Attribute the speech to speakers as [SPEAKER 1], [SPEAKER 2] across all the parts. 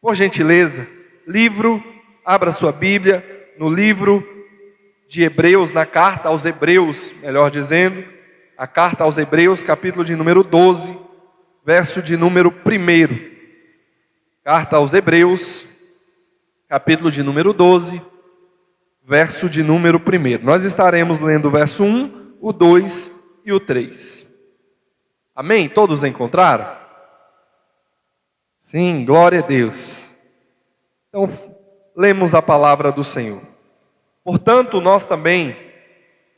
[SPEAKER 1] Por gentileza, abra sua Bíblia no livro de Hebreus, na carta aos Hebreus, melhor dizendo, a carta aos Hebreus, capítulo de número 12, verso de número 1. Carta aos Hebreus, capítulo de número 12, verso de número 1. Nós estaremos lendo o verso 1, o 2 e o 3. Amém? Todos encontraram? Sim, glória a Deus. Então, lemos a palavra do Senhor. Portanto, nós também,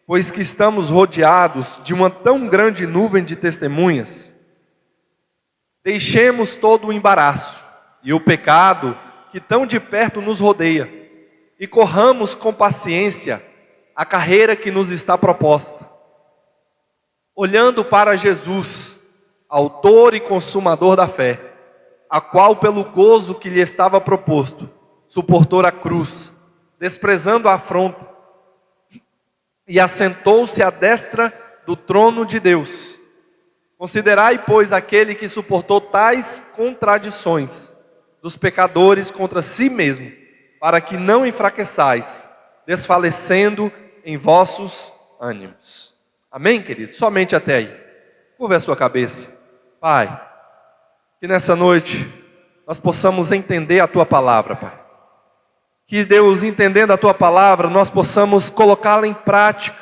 [SPEAKER 1] pois que estamos rodeados de uma tão grande nuvem de testemunhas, deixemos todo o embaraço e o pecado que tão de perto nos rodeia, e corramos com paciência a carreira que nos está proposta, olhando para Jesus, autor e consumador da fé, a qual pelo gozo que lhe estava proposto, suportou a cruz, desprezando a afronta, e assentou-se à destra do trono de Deus. Considerai, pois, aquele que suportou tais contradições dos pecadores contra si mesmo, para que não enfraqueçais, desfalecendo em vossos ânimos. Amém, querido? Somente até aí. Curva a sua cabeça. Pai, que nessa noite nós possamos entender a Tua palavra, Pai. Que Deus, entendendo a Tua palavra, nós possamos colocá-la em prática.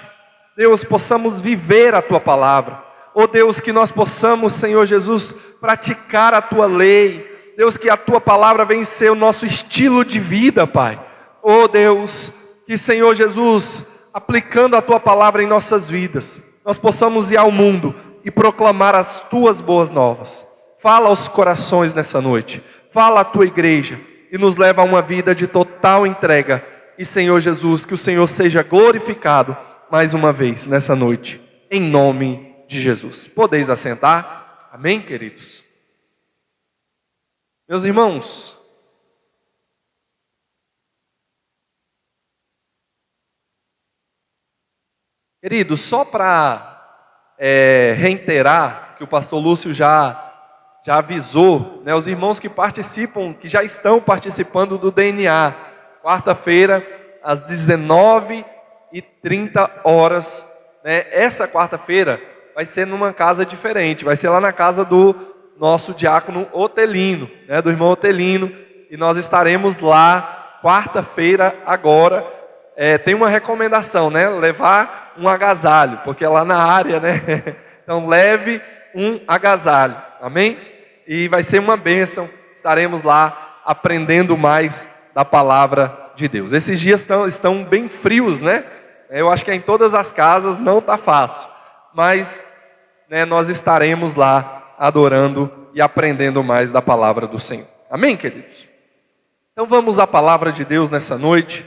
[SPEAKER 1] Deus, possamos viver a Tua palavra. Oh Deus, que nós possamos, Senhor Jesus, praticar a Tua lei. Deus, que a Tua palavra venha ser o nosso estilo de vida, Pai. Oh Deus, que Senhor Jesus, aplicando a Tua palavra em nossas vidas, nós possamos ir ao mundo e proclamar as Tuas boas novas. Fala aos corações nessa noite. Fala à Tua igreja e nos leva a uma vida de total entrega. E Senhor Jesus, que o Senhor seja glorificado mais uma vez nessa noite, em nome de Jesus. Podeis assentar? Amém, queridos? Meus irmãos, queridos, só para reiterar que o pastor Lúcio já avisou, né, os irmãos que participam, que já estão participando do DNA, quarta-feira, às 19h30, né, essa quarta-feira vai ser numa casa diferente, vai ser lá na casa do nosso diácono Otelino, né, do irmão Otelino, e nós estaremos lá quarta-feira agora. Tem uma recomendação, né, levar um agasalho, porque é lá na área, né, então leve um agasalho, amém? E vai ser uma bênção, estaremos lá aprendendo mais da palavra de Deus. Esses dias estão bem frios, né? Eu acho que em todas as casas não está fácil, mas né, nós estaremos lá adorando e aprendendo mais da palavra do Senhor. Amém, queridos? Então vamos à palavra de Deus nessa noite.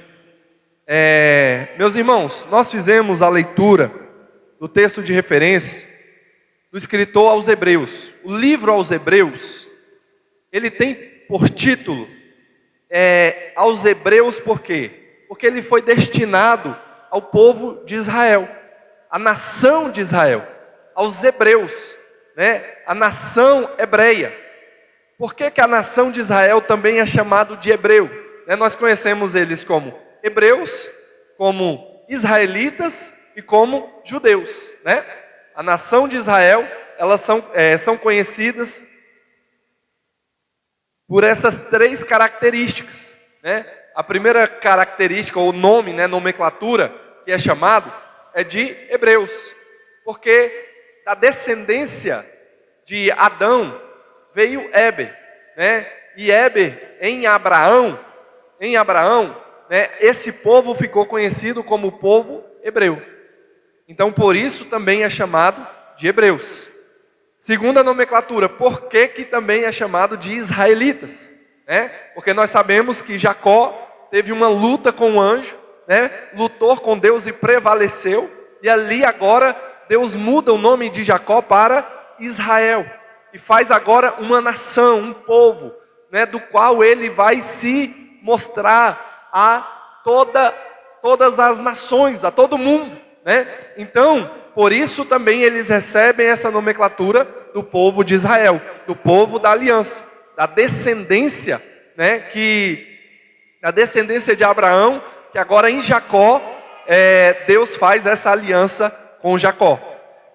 [SPEAKER 1] Meus irmãos, nós fizemos a leitura do texto de referência do escritor aos Hebreus. O livro aos Hebreus, ele tem por título aos Hebreus, por quê? Porque ele foi destinado ao povo de Israel, à nação de Israel, aos hebreus, né? A nação hebreia. Por que a nação de Israel também é chamado de hebreu? Nós conhecemos eles como hebreus, como israelitas e como judeus, né? A nação de Israel, elas são conhecidas por essas três características, né? A primeira característica, ou nome, né, nomenclatura, que é chamado, é de hebreus, porque da descendência de Adão veio Éber, né? E Éber em Abraão, né, esse povo ficou conhecido como povo hebreu. Então, por isso também é chamado de hebreus. Segunda nomenclatura, por que também é chamado de israelitas? Né? Porque nós sabemos que Jacó teve uma luta com o anjo, né? Lutou com Deus e prevaleceu. E ali agora, Deus muda o nome de Jacó para Israel. E faz agora uma nação, um povo, né? Do qual ele vai se mostrar a todas as nações, a todo mundo. Né? Então, por isso também eles recebem essa nomenclatura do povo de Israel, do povo da aliança, da descendência né, que a descendência de Abraão, que agora em Jacó, Deus faz essa aliança com Jacó.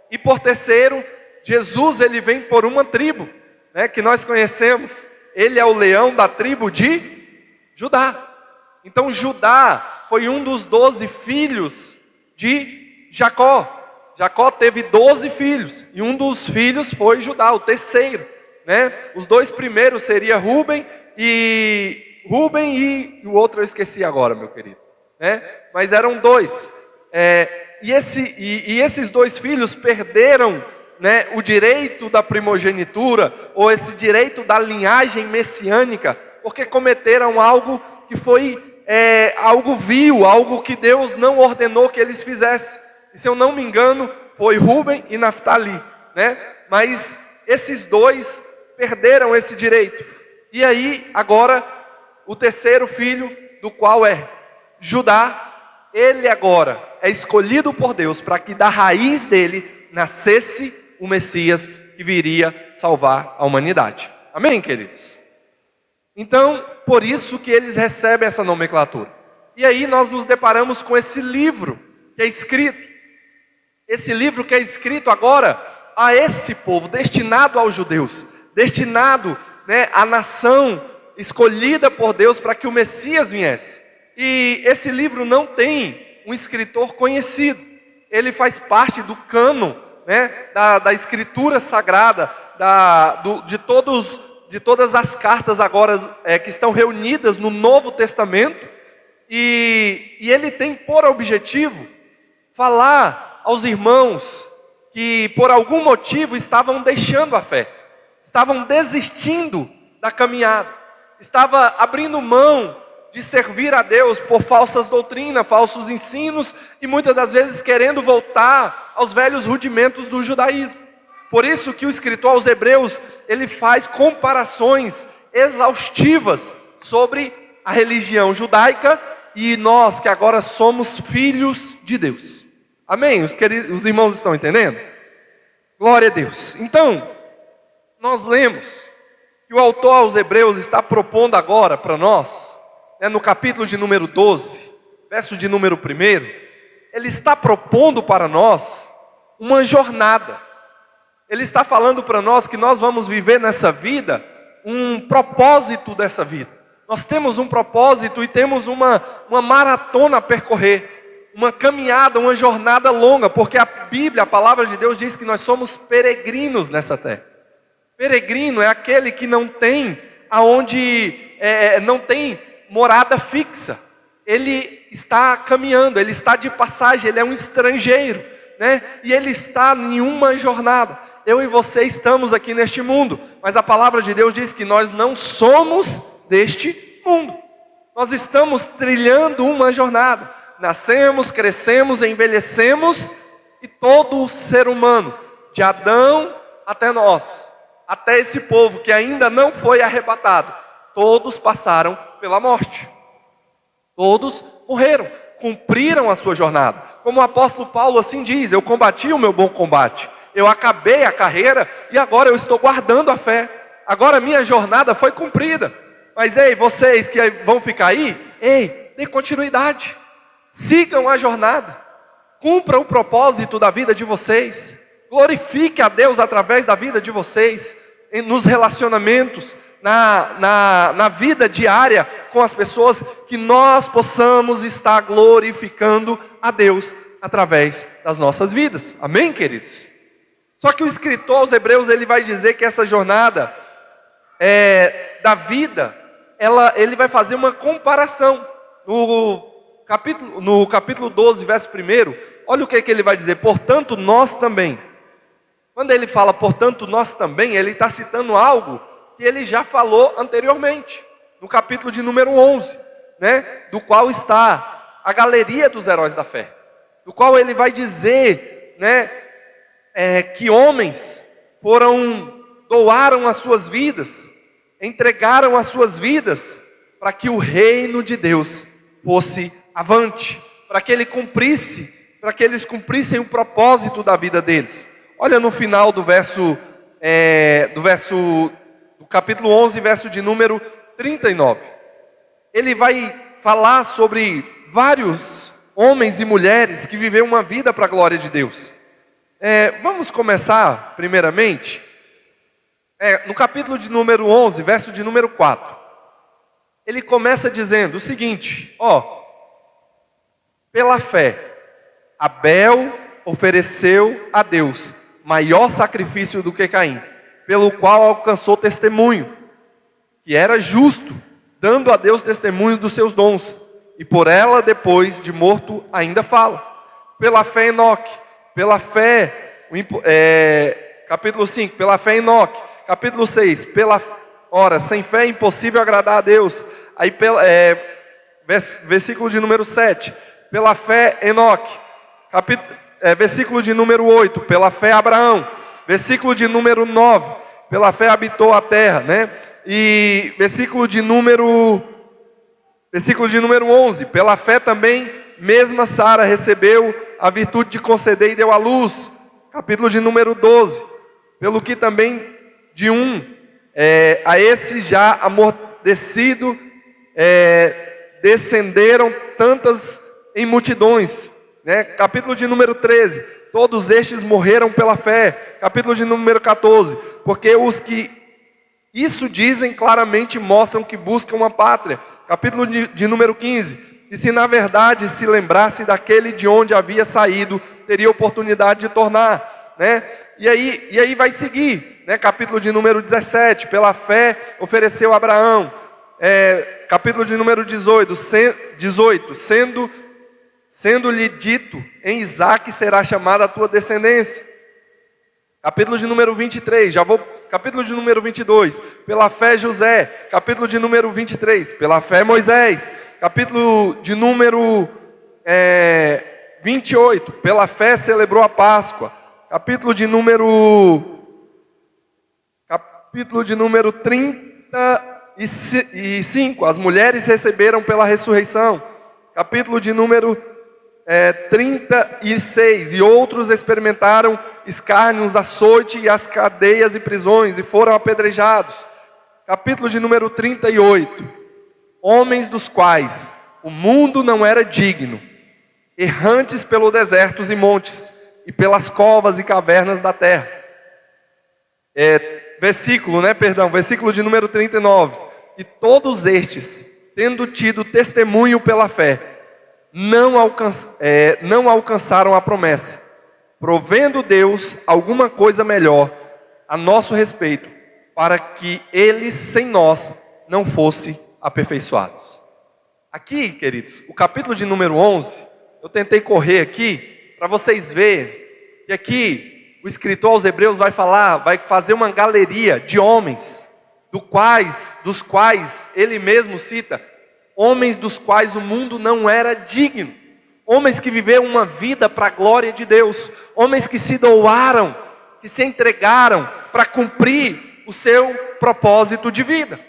[SPEAKER 1] E por terceiro, Jesus ele vem por uma tribo, né, que nós conhecemos. Ele é o leão da tribo de Judá. Então Judá foi um dos 12 filhos de Jacó. Jacó teve 12 filhos, e um dos filhos foi Judá, o terceiro, né? Os dois primeiros seria Rúben e o outro eu esqueci agora, meu querido, né? Mas eram dois. E esses dois filhos perderam, né, o direito da primogenitura, ou esse direito da linhagem messiânica, porque cometeram algo que foi algo vil, algo que Deus não ordenou que eles fizessem. E se eu não me engano, foi Rúben e Naftali, né? Mas esses dois perderam esse direito. E aí, agora, o terceiro filho, do qual é Judá, ele agora é escolhido por Deus para que da raiz dele nascesse o Messias que viria salvar a humanidade. Amém, queridos? Então, por isso que eles recebem essa nomenclatura. E aí nós nos deparamos com esse livro que é escrito. Esse livro que é escrito agora a esse povo, destinado aos judeus, destinado, né, à nação escolhida por Deus para que o Messias viesse. E esse livro não tem um escritor conhecido. Ele faz parte do cânon, né, da escritura sagrada, de todas as cartas agora que estão reunidas no Novo Testamento. E ele tem por objetivo falar aos irmãos que por algum motivo estavam deixando a fé, estavam desistindo da caminhada, estavam abrindo mão de servir a Deus por falsas doutrinas, falsos ensinos, e muitas das vezes querendo voltar aos velhos rudimentos do judaísmo. Por isso que o escritor aos Hebreus, ele faz comparações exaustivas sobre a religião judaica e nós que agora somos filhos de Deus. Amém? Os irmãos estão entendendo? Glória a Deus. Então, nós lemos que o autor aos Hebreus está propondo agora para nós, né, no capítulo de número 12, verso de número 1, ele está propondo para nós uma jornada. Ele está falando para nós que nós vamos viver nessa vida um propósito dessa vida. Nós temos um propósito e temos uma maratona a percorrer. Uma caminhada, uma jornada longa, porque a Bíblia, a palavra de Deus diz que nós somos peregrinos nessa terra. Peregrino é aquele que não tem não tem morada fixa. Ele está caminhando, ele está de passagem, ele é um estrangeiro, né? E ele está em uma jornada. Eu e você estamos aqui neste mundo, mas a palavra de Deus diz que nós não somos deste mundo. Nós estamos trilhando uma jornada. Nascemos, crescemos, envelhecemos, e todo o ser humano, de Adão até nós, até esse povo que ainda não foi arrebatado, todos passaram pela morte. Todos morreram, cumpriram a sua jornada. Como o apóstolo Paulo assim diz: eu combati o meu bom combate, eu acabei a carreira e agora eu estou guardando a fé. Agora a minha jornada foi cumprida. Mas ei, vocês que vão ficar aí, dê continuidade. Sigam a jornada, cumpram o propósito da vida de vocês, glorifique a Deus através da vida de vocês, nos relacionamentos, na vida diária com as pessoas, que nós possamos estar glorificando a Deus através das nossas vidas. Amém, queridos? Só que o escritor aos Hebreus, ele vai dizer que essa jornada da vida, ele vai fazer uma comparação. No capítulo 12, verso 1, olha o que ele vai dizer: portanto nós também. Quando ele fala portanto nós também, ele está citando algo que ele já falou anteriormente, no capítulo de número 11, né, do qual está a galeria dos heróis da fé, do qual ele vai dizer, né, que homens doaram as suas vidas, entregaram as suas vidas, para que o reino de Deus fosse avante, para que eles cumprissem o propósito da vida deles. Olha no final do capítulo 11, verso de número 39. Ele vai falar sobre vários homens e mulheres que viveram uma vida para a glória de Deus. Vamos começar, primeiramente, no capítulo de número 11, verso de número 4. Ele começa dizendo o seguinte, pela fé, Abel ofereceu a Deus maior sacrifício do que Caim, pelo qual alcançou testemunho, que era justo, dando a Deus testemunho dos seus dons, e por ela, depois de morto, ainda fala. Pela fé, Enoque, pela fé, capítulo 5, pela fé, Enoque, capítulo 6, sem fé é impossível agradar a Deus. Aí, versículo de número 7, pela fé, Enoque, versículo de número 8, pela fé, Abraão, versículo de número 9, pela fé habitou a terra, né? E versículo de número 11, pela fé também, mesma Sara recebeu a virtude de conceder e deu à luz. Capítulo de número 12, pelo que também a esse já amortecido, descenderam tantas em multidões, né? Capítulo de número 13, todos estes morreram pela fé. Capítulo de número 14, porque os que isso dizem claramente mostram que buscam uma pátria. Capítulo de número 15, e se na verdade se lembrasse daquele de onde havia saído, teria oportunidade de tornar, né? E aí vai seguir, né? Capítulo de número 17, pela fé ofereceu Abraão. Capítulo de número 18, sendo-lhe dito, em Isaque será chamada a tua descendência. Capítulo de número 23, capítulo de número 22, pela fé José. Capítulo de número 23, pela fé Moisés. Capítulo de número 28, pela fé celebrou a Páscoa. Capítulo de número 35, as mulheres receberam pela ressurreição. Capítulo de número 36, e outros experimentaram escárnios, açoite e as cadeias e prisões, e foram apedrejados. Capítulo de número 38, homens dos quais o mundo não era digno, errantes pelos desertos e montes, e pelas covas e cavernas da terra. Versículo de número 39, e todos estes, tendo tido testemunho pela fé, não alcançaram a promessa, provendo Deus alguma coisa melhor a nosso respeito, para que eles sem nós não fossem aperfeiçoados. Aqui, queridos, o capítulo de número 11, eu tentei correr aqui, para vocês verem, que aqui o escritor aos Hebreus vai fazer uma galeria de homens, dos quais ele mesmo cita, homens dos quais o mundo não era digno, homens que viveram uma vida para a glória de Deus, homens que se doaram, que se entregaram para cumprir o seu propósito de vida.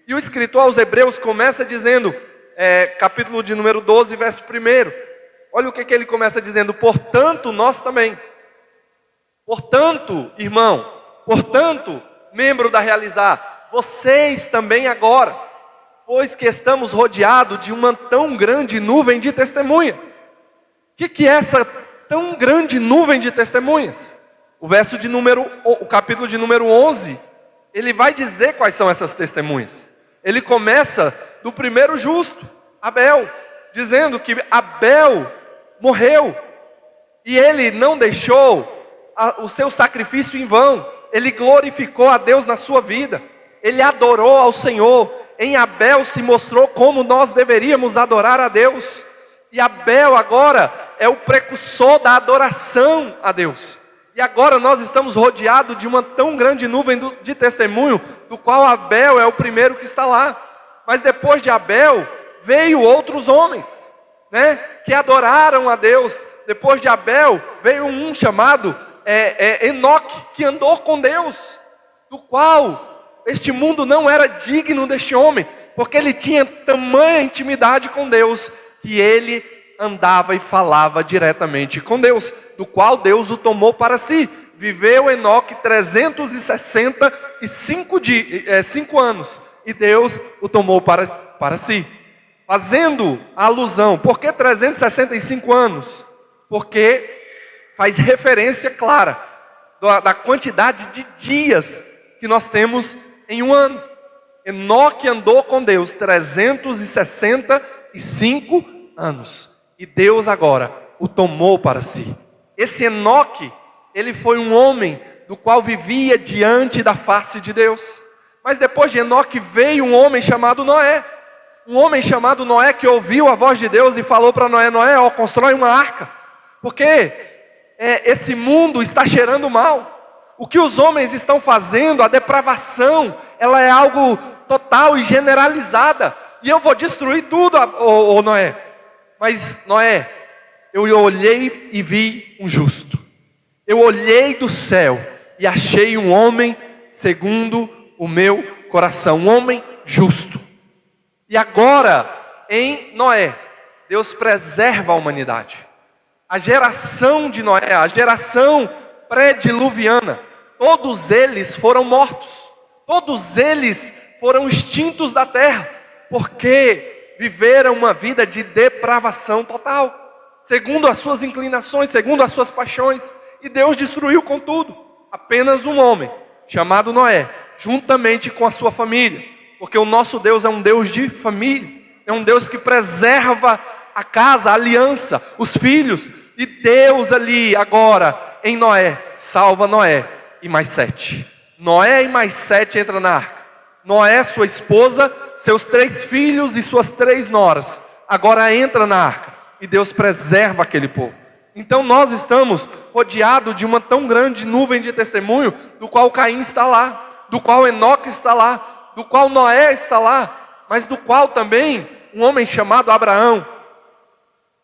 [SPEAKER 1] E o escritor aos Hebreus começa dizendo, capítulo de número 12, verso 1, olha o que ele começa dizendo: portanto nós também, portanto irmão, portanto membro da Realizar, vocês também agora, pois que estamos rodeados de uma tão grande nuvem de testemunhas. O que é essa tão grande nuvem de testemunhas? O capítulo de número 11, ele vai dizer quais são essas testemunhas. Ele começa do primeiro justo, Abel, dizendo que Abel morreu, e ele não deixou o seu sacrifício em vão, ele glorificou a Deus na sua vida, ele adorou ao Senhor. Em Abel se mostrou como nós deveríamos adorar a Deus. E Abel agora é o precursor da adoração a Deus. E agora nós estamos rodeados de uma tão grande nuvem de testemunho, do qual Abel é o primeiro que está lá. Mas depois de Abel, veio outros homens, né, que adoraram a Deus. Depois de Abel, veio um chamado Enoque, que andou com Deus, do qual este mundo não era digno deste homem, porque ele tinha tamanha intimidade com Deus, que ele andava e falava diretamente com Deus, do qual Deus o tomou para si. Viveu Enoque 365 anos, e Deus o tomou para si. Fazendo a alusão, por que 365 anos? Porque faz referência clara da quantidade de dias que nós temos em um ano. Enoque andou com Deus 365 anos. E Deus agora o tomou para si. Esse Enoque, ele foi um homem do qual vivia diante da face de Deus. Mas depois de Enoque veio um homem chamado Noé. Um homem chamado Noé que ouviu a voz de Deus e falou para Noé: Noé, ó, constrói uma arca. Porque esse mundo está cheirando mal. O que os homens estão fazendo, a depravação, ela é algo total e generalizada. E eu vou destruir tudo, ô Noé. Mas Noé, eu olhei e vi um justo. Eu olhei do céu e achei um homem segundo o meu coração. Um homem justo. E agora, em Noé, Deus preserva a humanidade. A geração de Noé, a geração pré-diluviana, todos eles foram mortos. Todos eles foram extintos da terra, porque viveram uma vida de depravação total, segundo as suas inclinações, segundo as suas paixões. E Deus destruiu com tudo. Apenas um homem, chamado Noé, juntamente com a sua família. Porque o nosso Deus é um Deus de família. É um Deus que preserva a casa, a aliança, os filhos. E Deus ali, agora, em Noé, salva Noé e mais 7. Noé e mais 7 entram na arca. Noé, sua esposa, seus 3 filhos e suas 3 noras. Agora entra na arca. E Deus preserva aquele povo. Então nós estamos rodeados de uma tão grande nuvem de testemunho, do qual Caim está lá, do qual Enoque está lá, do qual Noé está lá, mas do qual também um homem chamado Abraão,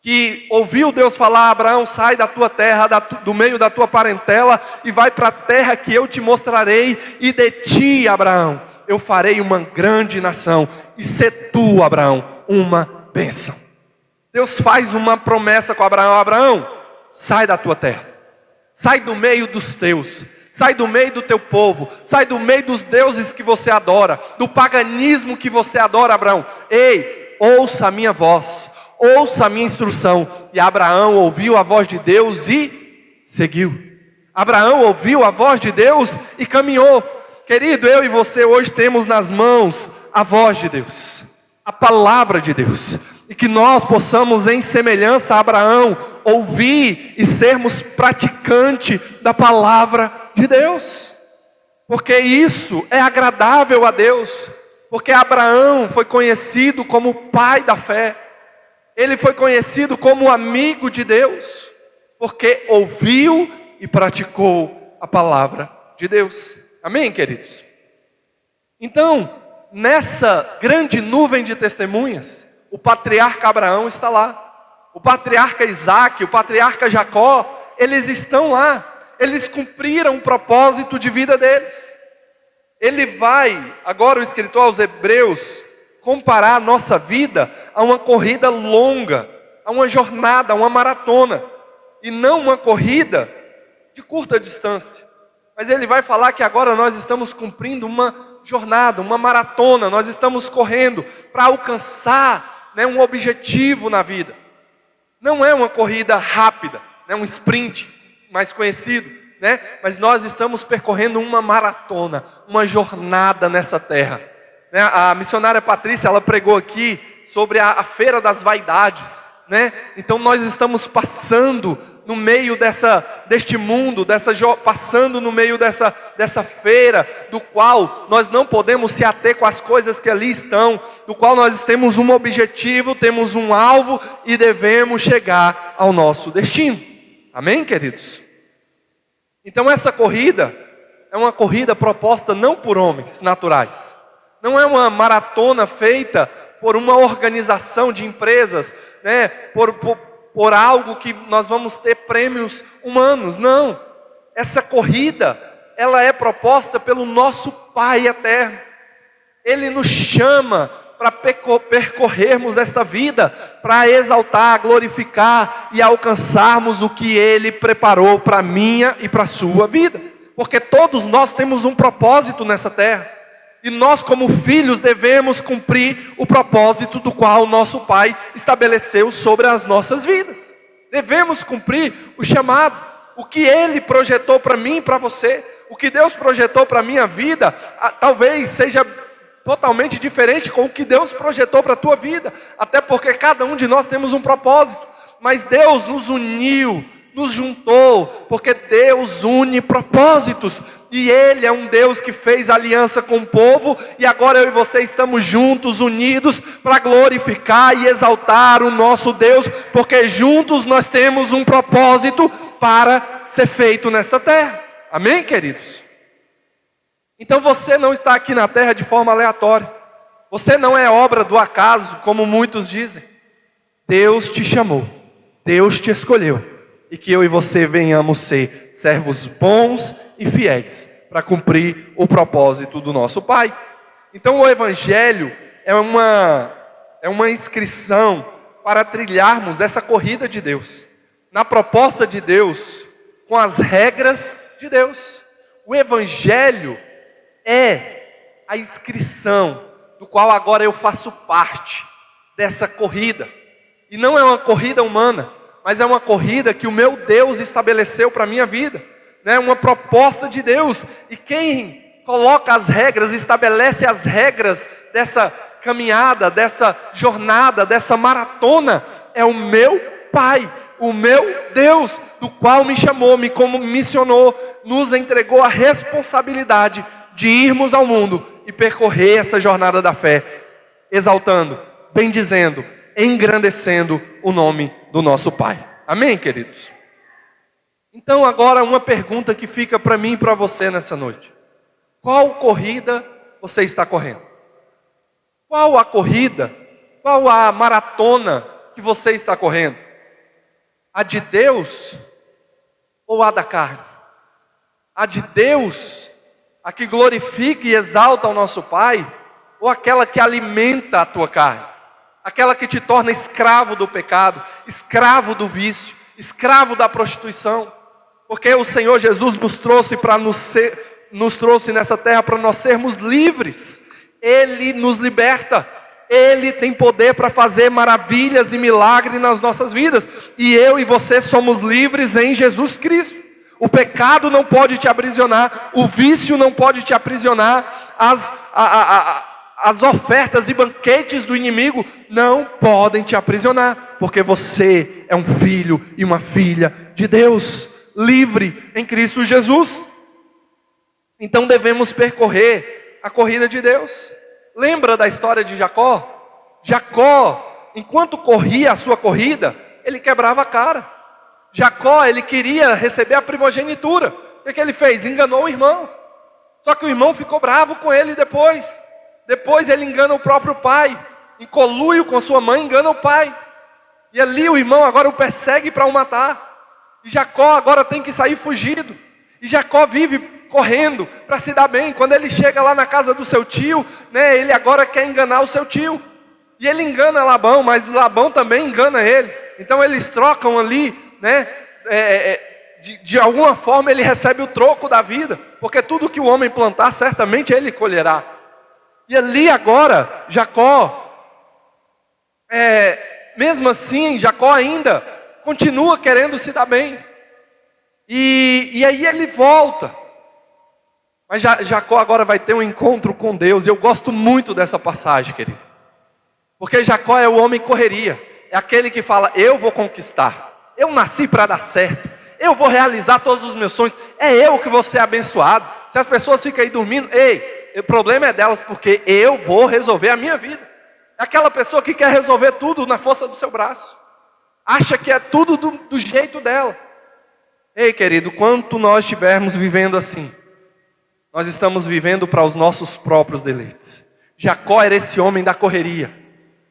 [SPEAKER 1] que ouviu Deus falar: Abraão, sai da tua terra, do meio da tua parentela, e vai para a terra que eu te mostrarei, e de ti, Abraão, eu farei uma grande nação, e se tu, Abraão, uma bênção. Deus faz uma promessa com Abraão: Abraão, sai da tua terra, sai do meio dos teus, sai do meio do teu povo, sai do meio dos deuses que você adora, do paganismo que você adora, Abraão. Ei, ouça a minha voz, ouça a minha instrução. E Abraão ouviu a voz de Deus e seguiu. Abraão ouviu a voz de Deus e caminhou. Querido, eu e você hoje temos nas mãos a voz de Deus, a palavra de Deus. E que nós possamos, em semelhança a Abraão, ouvir e sermos praticantes da palavra de Deus. Porque isso é agradável a Deus. Porque Abraão foi conhecido como o pai da fé. Ele foi conhecido como amigo de Deus. Porque ouviu e praticou a palavra de Deus. Amém, queridos? Então, nessa grande nuvem de testemunhas, o patriarca Abraão está lá. O patriarca Isaac, o patriarca Jacó, eles estão lá. Eles cumpriram o propósito de vida deles. Ele vai, agora o escritor aos Hebreus, comparar a nossa vida a uma corrida longa, a uma jornada, a uma maratona. E não uma corrida de curta distância. Mas ele vai falar que agora nós estamos cumprindo uma jornada, uma maratona. Nós estamos correndo para alcançar um objetivo na vida. Não é uma corrida rápida, um sprint mais conhecido, mas nós estamos percorrendo uma maratona, uma jornada nessa terra. A missionária Patrícia, ela pregou aqui sobre a feira das vaidades, Então nós estamos passando no meio deste mundo, passando no meio dessa feira, do qual nós não podemos se ater com as coisas que ali estão, do qual nós temos um objetivo, temos um alvo e devemos chegar ao nosso destino. Amém, queridos? Então essa corrida é uma corrida proposta não por homens naturais, não é uma maratona feita por uma organização de empresas, por algo que nós vamos ter prêmios humanos. Não, essa corrida, ela é proposta pelo nosso Pai eterno. Ele nos chama para percorrermos esta vida, para exaltar, glorificar e alcançarmos o que Ele preparou para a minha e para a sua vida. Porque todos nós temos um propósito nessa terra. E nós, como filhos, devemos cumprir o propósito do qual o nosso Pai estabeleceu sobre as nossas vidas. Devemos cumprir o chamado, o que Ele projetou para mim e para você, o que Deus projetou para a minha vida, talvez seja totalmente diferente com o que Deus projetou para a tua vida, até porque cada um de nós temos um propósito, mas Deus nos uniu, nos juntou, porque Deus une propósitos, e Ele é um Deus que fez aliança com o povo, e agora eu e você estamos juntos, unidos, para glorificar e exaltar o nosso Deus, porque juntos nós temos um propósito para ser feito nesta terra, amém, queridos? Então você não está aqui na terra de forma aleatória, você não é obra do acaso, como muitos dizem. Deus te chamou, Deus te escolheu, e que eu e você venhamos ser servos bons e fiéis, para cumprir o propósito do nosso Pai. Então o Evangelho é uma inscrição para trilharmos essa corrida de Deus, na proposta de Deus, com as regras de Deus. O Evangelho é a inscrição, do qual agora eu faço parte dessa corrida, e não é uma corrida humana, mas é uma corrida que o meu Deus estabeleceu para a minha vida, né? Uma proposta de Deus, e quem coloca as regras, estabelece as regras dessa caminhada, dessa jornada, dessa maratona, é o meu Pai, o meu Deus, do qual me chamou, me comissionou, nos entregou a responsabilidade de irmos ao mundo e percorrer essa jornada da fé, exaltando, bendizendo, engrandecendo o nome do nosso Pai. Amém, queridos? Então agora uma pergunta que fica para mim e para você nessa noite. Qual corrida você está correndo? Qual a corrida, qual a maratona que você está correndo? A de Deus ou a da carne? A de Deus, a que glorifica e exalta o nosso Pai, ou aquela que alimenta a tua carne? Aquela que te torna escravo do pecado, escravo do vício, escravo da prostituição. Porque o Senhor Jesus nos trouxe nessa terra para nós sermos livres. Ele nos liberta. Ele tem poder para fazer maravilhas e milagres nas nossas vidas. E eu e você somos livres em Jesus Cristo. O pecado não pode te aprisionar, o vício não pode te aprisionar, as ofertas e banquetes do inimigo não podem te aprisionar, porque você é um filho e uma filha de Deus, livre em Cristo Jesus. Então devemos percorrer a corrida de Deus. Lembra da história de Jacó? Jacó, enquanto corria a sua corrida, ele quebrava a cara. Jacó, ele queria receber a primogenitura. O que ele fez? Enganou o irmão. Só que o irmão ficou bravo com ele depois. Depois ele engana o próprio pai. Em conluio com sua mãe, engana o pai. E ali o irmão agora o persegue para o matar. E Jacó agora tem que sair fugido. E Jacó vive correndo para se dar bem. Quando ele chega lá na casa do seu tio, né, ele agora quer enganar o seu tio. E ele engana Labão, mas Labão também engana ele. Então eles trocam ali, né, de alguma forma ele recebe o troco da vida. Porque tudo que o homem plantar, certamente ele colherá. E ali agora, Jacó, mesmo assim, Jacó ainda continua querendo se dar bem. E aí ele volta. Mas Jacó agora vai ter um encontro com Deus. E eu gosto muito dessa passagem, querido. Porque Jacó é o homem correria. É aquele que fala, eu vou conquistar. Eu nasci para dar certo. Eu vou realizar todos os meus sonhos. É eu que vou ser abençoado. Se as pessoas ficam aí dormindo, o problema é delas, porque eu vou resolver a minha vida. É aquela pessoa que quer resolver tudo na força do seu braço. Acha que é tudo do jeito dela. Ei, querido, quanto nós estivermos vivendo assim, nós estamos vivendo para os nossos próprios deleites. Jacó era esse homem da correria.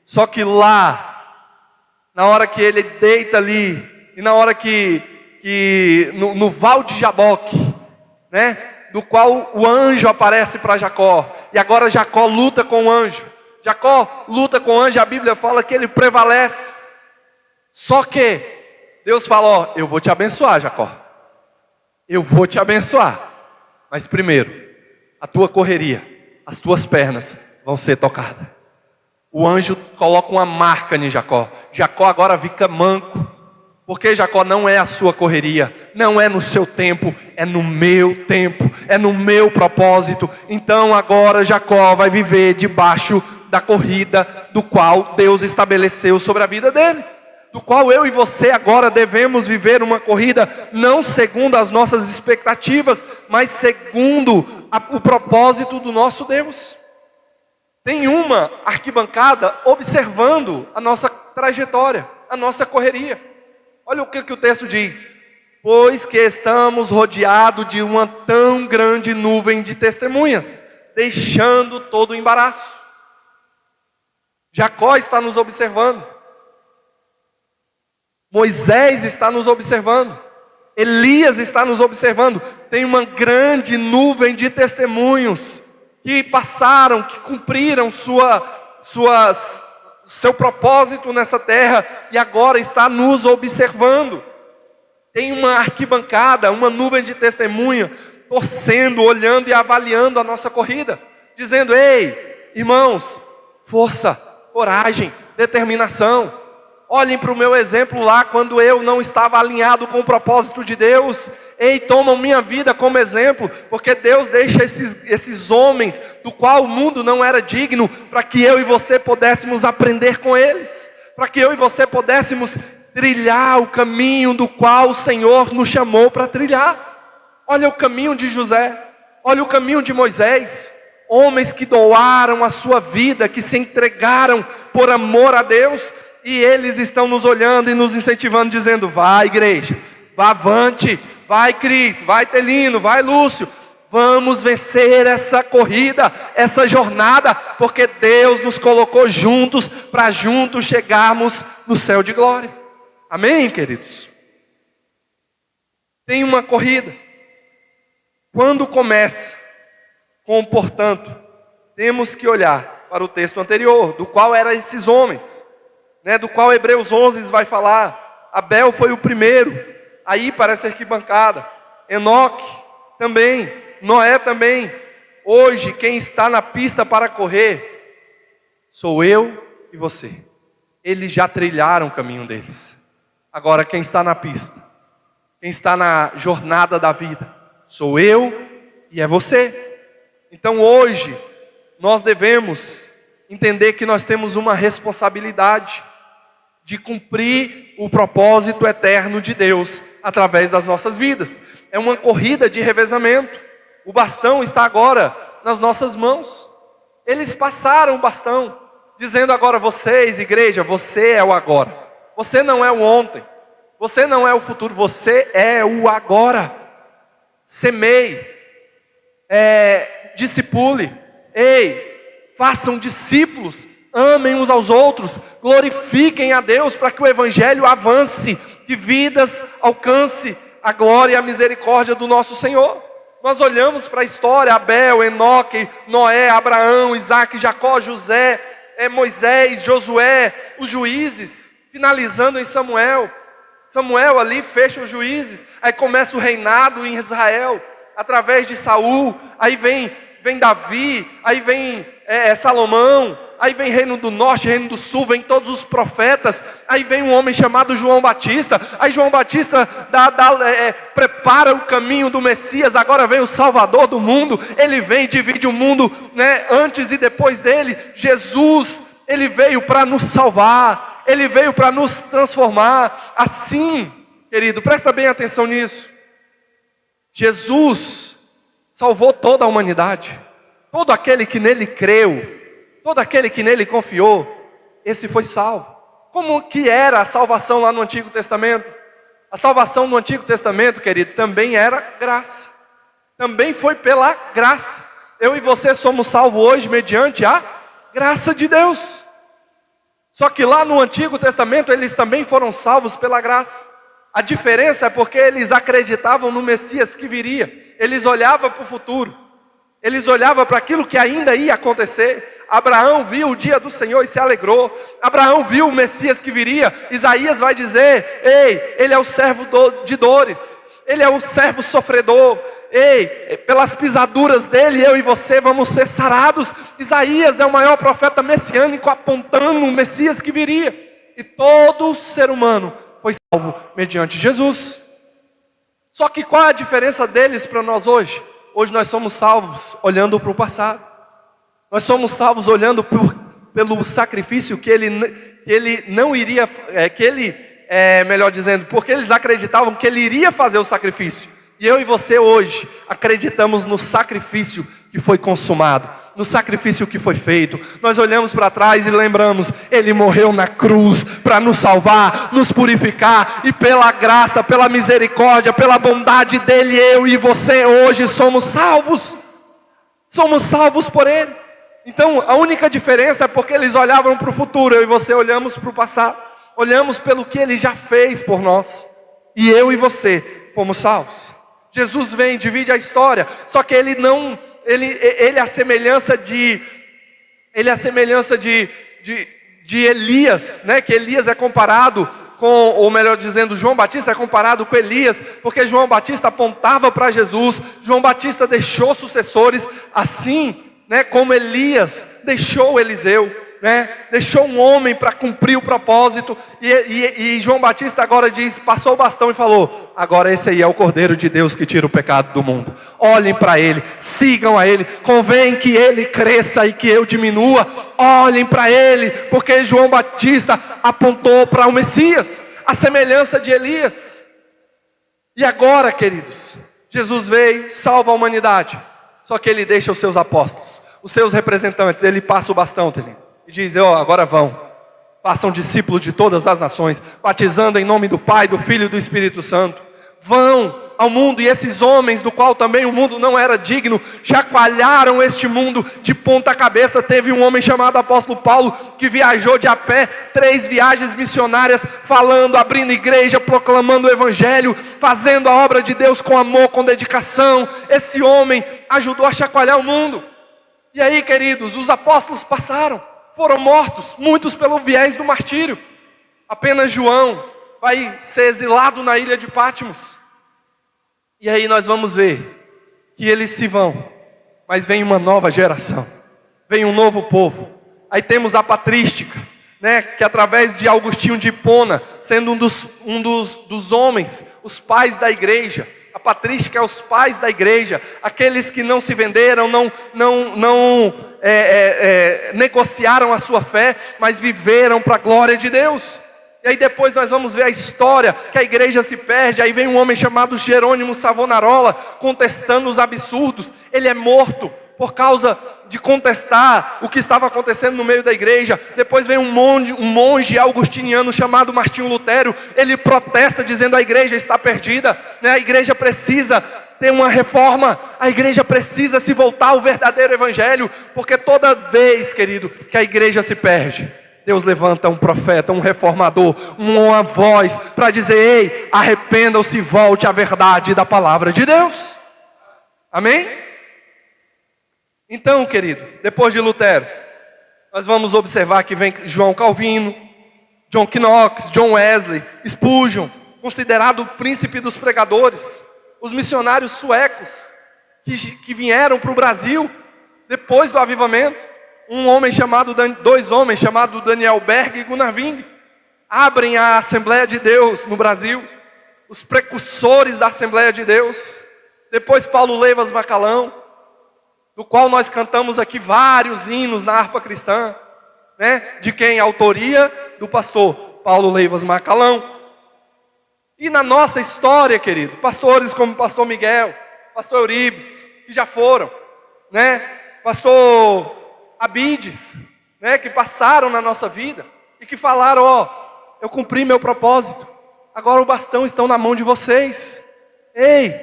[SPEAKER 1] Só que lá, na hora que ele deita ali, e na hora que no Val de Jaboque, né, do qual o anjo aparece para Jacó, e agora Jacó luta com o anjo. Jacó luta com o anjo, a Bíblia fala que ele prevalece. Só que Deus fala, eu vou te abençoar, Jacó. Eu vou te abençoar. Mas primeiro, a tua correria, as tuas pernas vão ser tocadas. O anjo coloca uma marca em Jacó. Jacó agora fica manco. Porque Jacó não é a sua correria, não é no seu tempo, é no meu tempo, é no meu propósito. Então agora Jacó vai viver debaixo da corrida do qual Deus estabeleceu sobre a vida dele. Do qual eu e você agora devemos viver uma corrida não segundo as nossas expectativas, mas segundo o propósito do nosso Deus. Tem uma arquibancada observando a nossa trajetória, a nossa correria. Olha o que o texto diz: pois que estamos rodeados de uma tão grande nuvem de testemunhas, deixando todo o embaraço. Jacó está nos observando. Moisés está nos observando. Elias está nos observando. Tem uma grande nuvem de testemunhos que passaram, que cumpriram seu propósito nessa terra e agora está nos observando. Tem uma arquibancada, uma nuvem de testemunha, torcendo, olhando e avaliando a nossa corrida, dizendo: ei, irmãos, força, coragem, determinação. Olhem para o meu exemplo lá, quando eu não estava alinhado com o propósito de Deus. Ei, tomam minha vida como exemplo, porque Deus deixa esses homens, do qual o mundo não era digno, para que eu e você pudéssemos aprender com eles, para que eu e você pudéssemos trilhar o caminho do qual o Senhor nos chamou para trilhar. Olha o caminho de José, olha o caminho de Moisés, homens que doaram a sua vida, que se entregaram por amor a Deus, e eles estão nos olhando e nos incentivando, dizendo: vai igreja, vá avante, vai Cris, vai Telino, vai Lúcio, vamos vencer essa corrida, essa jornada, porque Deus nos colocou juntos, para juntos chegarmos no céu de glória. Amém, queridos? Tem uma corrida. Quando começa com, portanto, temos que olhar para o texto anterior, do qual eram esses homens, do qual Hebreus 11 vai falar. Abel foi o primeiro a ir para essa arquibancada, Enoque também, Noé também. Hoje quem está na pista para correr sou eu e você. Eles já trilharam o caminho deles. Agora quem está na pista, quem está na jornada da vida, sou eu e é você. Então hoje nós devemos entender que nós temos uma responsabilidade de cumprir o propósito eterno de Deus através das nossas vidas. É uma corrida de revezamento. O bastão está agora nas nossas mãos. Eles passaram o bastão, dizendo agora: vocês, igreja, você é o agora. Você não é o ontem. Você não é o futuro. Você é o agora. Semeie. Discipule. Ei, façam discípulos. Amem uns aos outros, glorifiquem a Deus para que o Evangelho avance, que vidas alcance a glória e a misericórdia do nosso Senhor. Nós olhamos para a história: Abel, Enoque, Noé, Abraão, Isaac, Jacó, José, Moisés, Josué, os juízes, finalizando em Samuel. Samuel ali fecha os juízes, aí começa o reinado em Israel, através de Saul, aí vem Davi, aí vem Salomão, aí vem reino do norte, reino do sul, vem todos os profetas, aí vem um homem chamado João Batista, aí João Batista prepara o caminho do Messias, agora vem o Salvador do mundo, ele vem e divide o mundo, antes e depois dele. Jesus, ele veio para nos salvar, ele veio para nos transformar. Assim, querido, presta bem atenção nisso, Jesus salvou toda a humanidade, todo aquele que nele creu, todo aquele que nele confiou, esse foi salvo. Como que era a salvação lá no Antigo Testamento? A salvação no Antigo Testamento, querido, também era graça. Também foi pela graça. Eu e você somos salvos hoje mediante a graça de Deus. Só que lá no Antigo Testamento eles também foram salvos pela graça. A diferença é porque eles acreditavam no Messias que viria. Eles olhavam para o futuro. Eles olhavam para aquilo que ainda ia acontecer. Abraão viu o dia do Senhor e se alegrou. Abraão viu o Messias que viria. Isaías vai dizer: ei, ele é o servo de dores. Ele é o servo sofredor. Ei, pelas pisaduras dele, eu e você vamos ser sarados. Isaías é o maior profeta messiânico apontando o Messias que viria. E todo ser humano foi salvo mediante Jesus. Só que qual é a diferença deles para nós hoje? Hoje nós somos salvos olhando para o passado. Nós somos salvos olhando pelo sacrifício que ele não iria, melhor dizendo, porque eles acreditavam que ele iria fazer o sacrifício. E eu e você hoje acreditamos no sacrifício que foi consumado, no sacrifício que foi feito. Nós olhamos para trás e lembramos, ele morreu na cruz para nos salvar, nos purificar, e pela graça, pela misericórdia, pela bondade dele, eu e você hoje somos salvos. Somos salvos por ele. Então a única diferença é porque eles olhavam para o futuro, eu e você olhamos para o passado. Olhamos pelo que ele já fez por nós. E eu e você fomos salvos. Jesus vem, divide a história, só que ele é a semelhança de Elias, né? Que Elias é comparado com, ou melhor dizendo, João Batista é comparado com Elias, porque João Batista apontava para Jesus, João Batista deixou sucessores, assim, né, como Elias deixou Eliseu, né, deixou um homem para cumprir o propósito, e João Batista agora diz, passou o bastão e falou, agora esse aí é o Cordeiro de Deus que tira o pecado do mundo. Olhem para ele, sigam a ele, convém que ele cresça e que eu diminua. Olhem para ele, porque João Batista apontou para o Messias, a semelhança de Elias. E agora, queridos, Jesus veio, salva a humanidade, só que ele deixa os seus apóstolos, os seus representantes, ele passa o bastão dele e diz, agora vão, façam discípulos de todas as nações, batizando em nome do Pai, do Filho e do Espírito Santo. Vão ao mundo, e esses homens, do qual também o mundo não era digno, chacoalharam este mundo de ponta cabeça. Teve um homem chamado apóstolo Paulo, que viajou de a pé, 3 viagens missionárias, falando, abrindo igreja, proclamando o evangelho, fazendo a obra de Deus com amor, com dedicação. Esse homem ajudou a chacoalhar o mundo. E aí, queridos, os apóstolos passaram, foram mortos, muitos pelo viés do martírio. Apenas João vai ser exilado na ilha de Patmos. E aí nós vamos ver que eles se vão, mas vem uma nova geração, vem um novo povo. Aí temos a patrística, né, que através de Agostinho de Hipona, sendo um dos homens, os pais da igreja. A patrística é os pais da igreja, aqueles que não se venderam, não negociaram a sua fé, mas viveram para a glória de Deus. E aí depois nós vamos ver a história, que a igreja se perde. Aí vem um homem chamado Jerônimo Savonarola, contestando os absurdos. Ele é morto por causa de contestar o que estava acontecendo no meio da igreja. Depois vem um monge augustiniano chamado Martinho Lutero. Ele protesta dizendo, a igreja está perdida, né? A igreja precisa ter uma reforma, a igreja precisa se voltar ao verdadeiro evangelho, porque toda vez, querido, que a igreja se perde, Deus levanta um profeta, um reformador, uma voz para dizer, ei, arrependam-se, volte à verdade da palavra de Deus. Amém? Então, querido, depois de Lutero, nós vamos observar que vem João Calvino, John Knox, John Wesley, Spurgeon, considerado o príncipe dos pregadores, os missionários suecos que vieram para o Brasil depois do avivamento. Dois homens chamados Daniel Berg e Gunnar Wing, abrem a Assembleia de Deus no Brasil, os precursores da Assembleia de Deus. Depois Paulo Leivas Macalão, do qual nós cantamos aqui vários hinos na harpa cristã, né? De quem? Autoria do pastor Paulo Leivas Macalão. E na nossa história, querido, pastores como pastor Miguel, pastor Euribes, que já foram, né? Pastor Abides, né? Que passaram na nossa vida e que falaram, eu cumpri meu propósito, agora o bastão está na mão de vocês. Ei,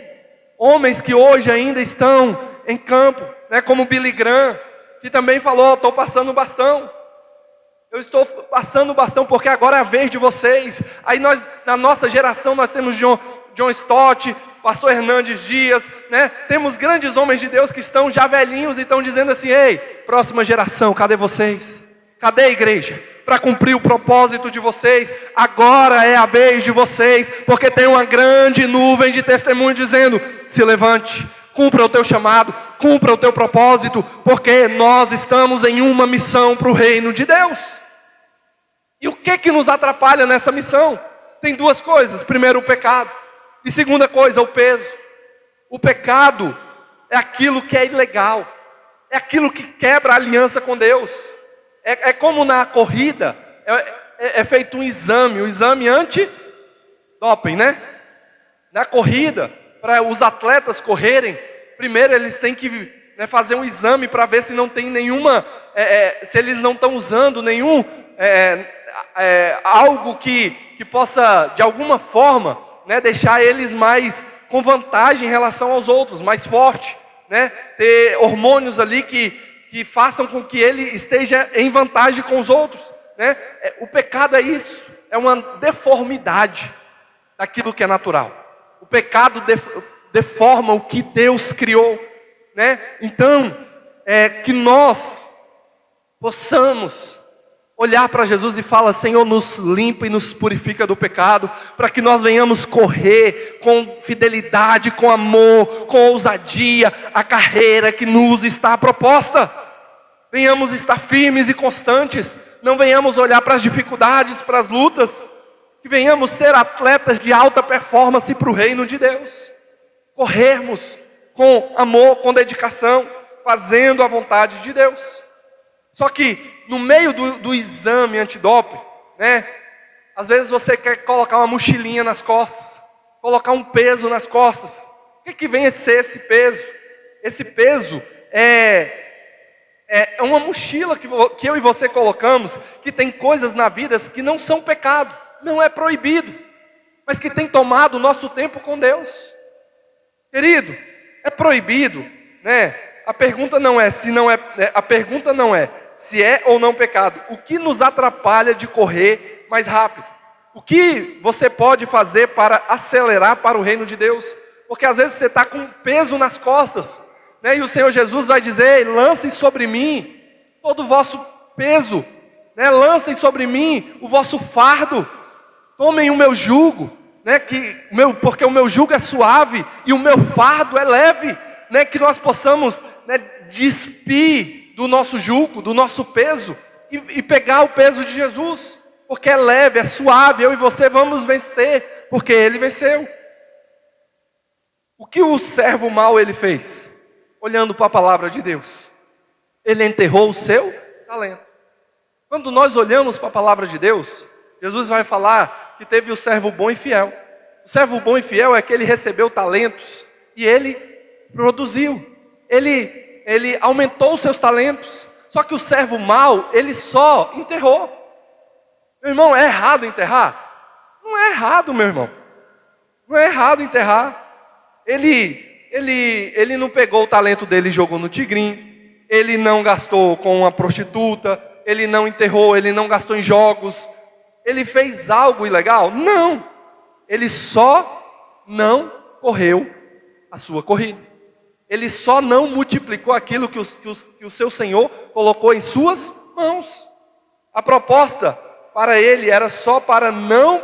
[SPEAKER 1] homens que hoje ainda estão em campo, né? Como Billy Graham, que também falou, estou passando o bastão. Eu estou passando o bastão porque agora é a vez de vocês. Aí nós, na nossa geração, nós temos John Stott, pastor Hernandes Dias, né? Temos grandes homens de Deus que estão já velhinhos e estão dizendo assim, ei, próxima geração, cadê vocês? Cadê a igreja? para cumprir o propósito de vocês. Agora é a vez de vocês, porque tem uma grande nuvem de testemunho dizendo: se levante, cumpra o teu chamado, cumpra o teu propósito, porque nós estamos em uma missão para o reino de Deus. E o que nos atrapalha nessa missão? Tem duas coisas. Primeiro, o pecado. E segunda coisa, o peso. O pecado é aquilo que é ilegal. É aquilo que quebra a aliança com Deus. É como na corrida, é feito um exame, o exame anti-doping, né? Na corrida, para os atletas correrem, primeiro eles têm que fazer um exame para ver se não tem nenhuma, se eles não estão usando nenhum, algo que possa, de alguma forma, deixar eles mais com vantagem em relação aos outros, mais forte, ter hormônios ali que façam com que ele esteja em vantagem com os outros, O pecado é isso, é uma deformidade daquilo que é natural. O pecado deforma o que Deus criou, Então, que nós possamos olhar para Jesus e falar: Senhor, nos limpa e nos purifica do pecado, para que nós venhamos correr com fidelidade, com amor, com ousadia, a carreira que nos está proposta. Venhamos estar firmes e constantes, não venhamos olhar para as dificuldades, para as lutas, que venhamos ser atletas de alta performance para o reino de Deus. Corrermos com amor, com dedicação, fazendo a vontade de Deus. Só que no meio do exame antidoping, às vezes você quer colocar uma mochilinha nas costas, colocar um peso nas costas. O que vem a ser esse peso? Esse peso é uma mochila que eu e você colocamos, que tem coisas na vida que não são pecado, não é proibido, mas que tem tomado o nosso tempo com Deus. Querido, é proibido, A pergunta não é se é ou não pecado. O que nos atrapalha de correr mais rápido? O que você pode fazer para acelerar para o reino de Deus? Porque às vezes você está com peso nas costas, e o Senhor Jesus vai dizer: lancem sobre mim todo o vosso peso, lancem sobre mim o vosso fardo, tomem o meu jugo, porque o meu jugo é suave e o meu fardo é leve, que nós possamos despir do nosso jugo, do nosso peso, e pegar o peso de Jesus, porque é leve, é suave. Eu e você vamos vencer, porque Ele venceu. O que o servo mau ele fez? Olhando para a palavra de Deus, ele enterrou o seu talento. Quando nós olhamos para a palavra de Deus, Jesus vai falar que teve o servo bom e fiel. O servo bom e fiel é que ele recebeu talentos e ele produziu. Ele aumentou os seus talentos. Só que o servo mau, ele só enterrou. Meu irmão, é errado enterrar? Não é errado, meu irmão. Não é errado enterrar. Ele não pegou o talento dele e jogou no tigrinho. Ele não gastou com uma prostituta. Ele não enterrou, ele não gastou em jogos. Ele fez algo ilegal? Não. Ele só não correu a sua corrida. Ele só não multiplicou aquilo que o seu Senhor colocou em suas mãos. A proposta para ele era só para não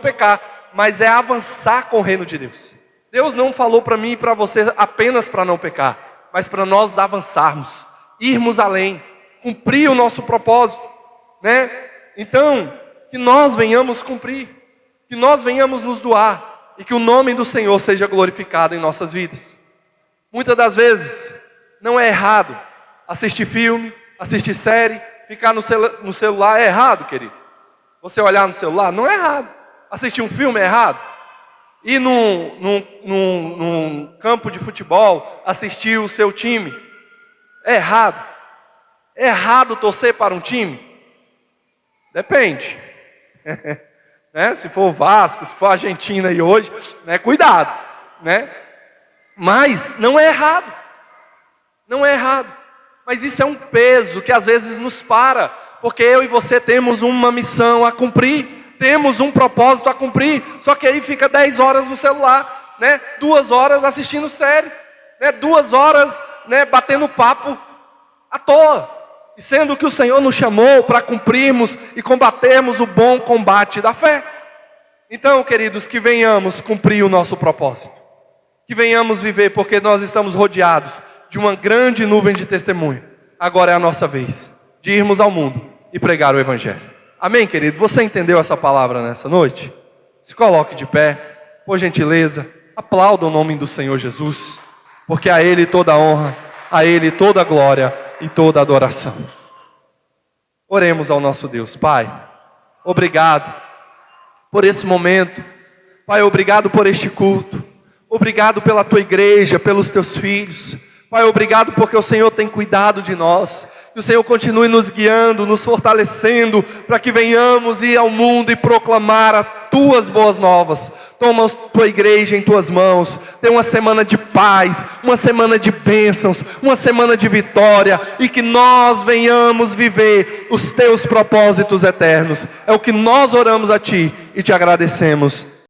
[SPEAKER 1] pecar, mas é avançar com o reino de Deus. Deus não falou para mim e para você apenas para não pecar, mas para nós avançarmos, irmos além, cumprir o nosso propósito, Então, que nós venhamos cumprir, que nós venhamos nos doar, e que o nome do Senhor seja glorificado em nossas vidas. Muitas das vezes, não é errado assistir filme, assistir série, ficar no celular é errado, querido. Você olhar no celular não é errado. Assistir um filme é errado. Ir num campo de futebol, assistir o seu time, é errado. É errado torcer para um time? Depende. Se for o Vasco, se for a Argentina e hoje, cuidado, Mas não é errado. Não é errado. Mas isso é um peso que às vezes nos para, porque eu e você temos uma missão a cumprir, temos um propósito a cumprir, só que aí fica 10 horas no celular, 2 horas assistindo série, 2 horas batendo papo à toa. E sendo que o Senhor nos chamou para cumprirmos e combatermos o bom combate da fé. Então, queridos, que venhamos cumprir o nosso propósito. Que venhamos viver, porque nós estamos rodeados de uma grande nuvem de testemunho. Agora é a nossa vez de irmos ao mundo e pregar o Evangelho. Amém, querido? Você entendeu essa palavra nessa noite? Se coloque de pé, por gentileza, aplauda o nome do Senhor Jesus, porque a Ele toda a honra, a Ele toda a glória e toda a adoração. Oremos ao nosso Deus. Pai, obrigado por esse momento. Pai, obrigado por este culto. Obrigado pela tua igreja, pelos teus filhos. Pai, obrigado porque o Senhor tem cuidado de nós. Que o Senhor continue nos guiando, nos fortalecendo, para que venhamos ir ao mundo e proclamar as tuas boas novas. Toma a tua igreja em tuas mãos. Dê uma semana de paz, uma semana de bênçãos, uma semana de vitória, e que nós venhamos viver os teus propósitos eternos. É o que nós oramos a ti e te agradecemos.